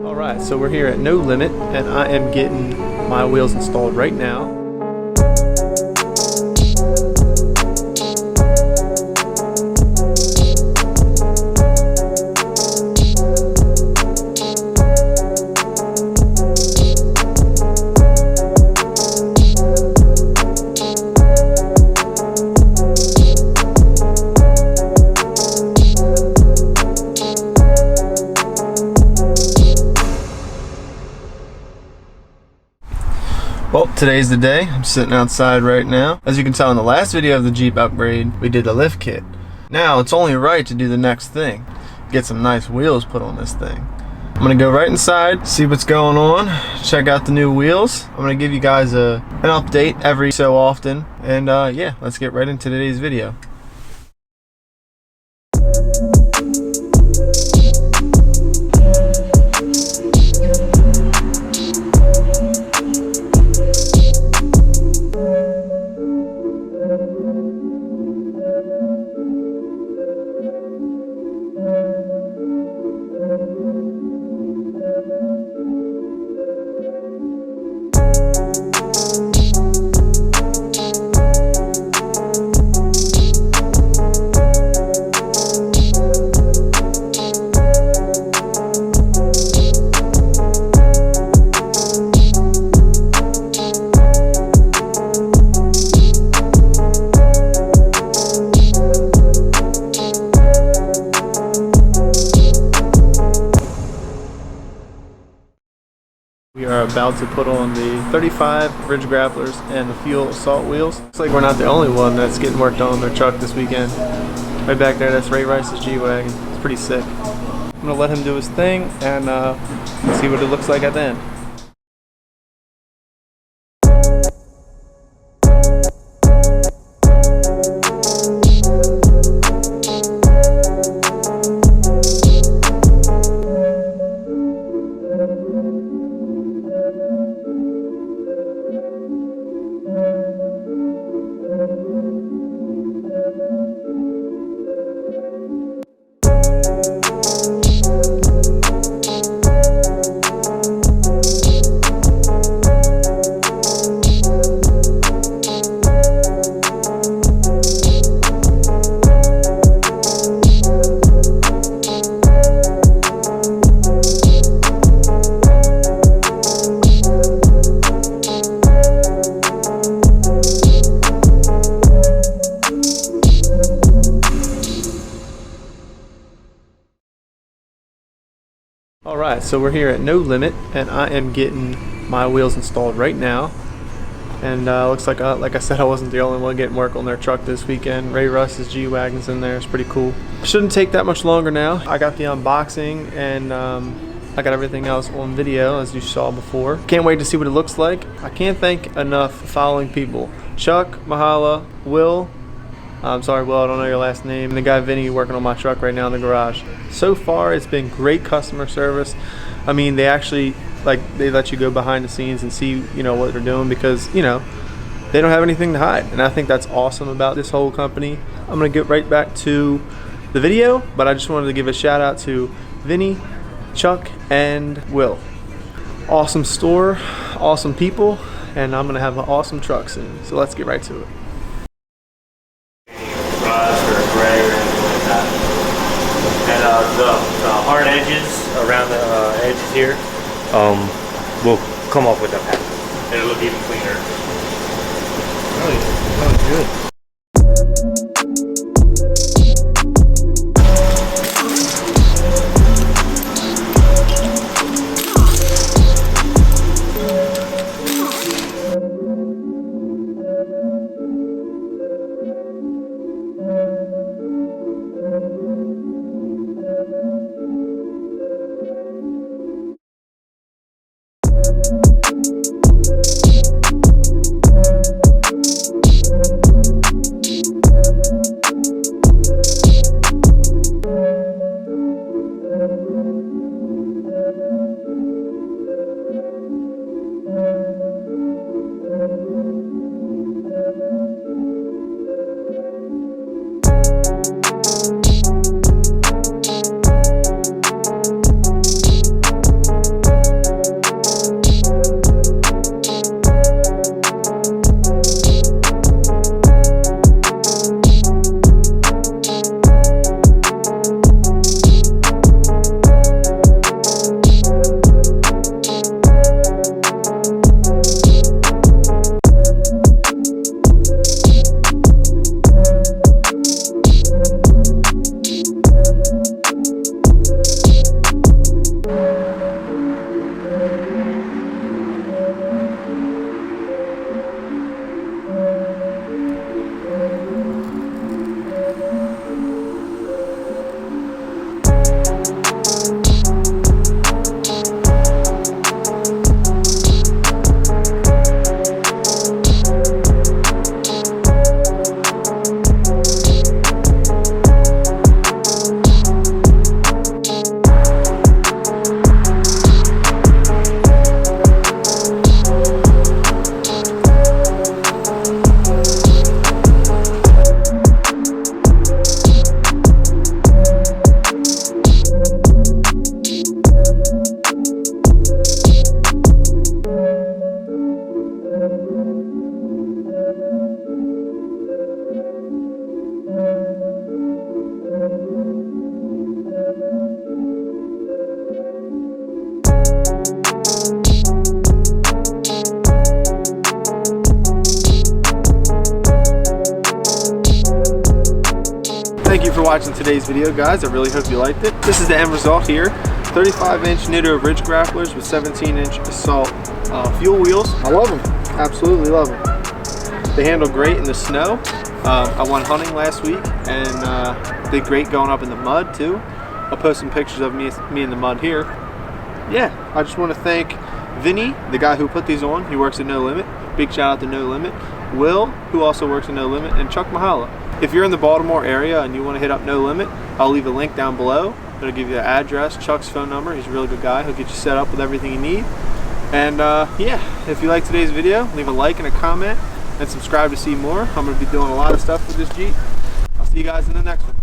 Alright, so we're here at No Limit, and I am getting my wheels installed right now. Well, today's the day. I'm sitting outside right now. As you can tell in the last video of the Jeep upgrade, we did the lift kit. Now, it's only right to do the next thing. Get some nice wheels put on this thing. I'm gonna go right inside, see what's going on, check out the new wheels. I'm gonna give you guys an update every so often. And yeah, let's get right into today's video. We are about to put on the 35 Ridge Grapplers and the Fuel Assault wheels. Looks like we're not the only one that's getting worked on their truck this weekend. Right back there, that's Ray Rice's G-Wagon. It's pretty sick. I'm gonna let him do his thing and see what it looks like at the end. Alright, so we're here at No Limit, and I am getting my wheels installed right now. And looks like I said, I wasn't the only one getting work on their truck this weekend. Ray Russ's G-Wagon's in there. It's pretty cool. Shouldn't take that much longer now. I got the unboxing and I got everything else on video, as you saw before. Can't wait to see what it looks like. I can't thank enough the following people: Chuck, Mahala, Will. I'm sorry, Will, I don't know your last name. And the guy Vinnie working on my truck right now in the garage. So far, it's been great customer service. I mean, they actually, they let you go behind the scenes and see, what they're doing, because, they don't have anything to hide. And I think that's awesome about this whole company. I'm gonna get right back to the video, but I just wanted to give a shout out to Vinnie, Chuck, and Will. Awesome store, awesome people, and I'm gonna have an awesome truck soon. So let's get right to it. And the hard edges around the edges here will come off with the pattern. It'll look even cleaner. Really good. watching today's video, guys. I really hope you liked it. This is the end result here. 35-inch Nitto ridge grapplers with 17-inch assault fuel wheels. I love them. Absolutely love them. They handle great in the snow. I went hunting last week and did great going up in the mud too. I'll post some pictures of me in the mud here. Yeah, I just want to thank Vinnie, the guy who put these on. He works at No Limit. Big shout out to No Limit. Will, who also works at No Limit, and Chuck Mahala. If you're in the Baltimore area and you want to hit up No Limit, I'll leave a link down below. It'll give you the address, Chuck's phone number. He's a really good guy. He'll get you set up with everything you need. And yeah, if you like today's video, leave a like and a comment and subscribe to see more. I'm going to be doing a lot of stuff with this Jeep. I'll see you guys in the next one.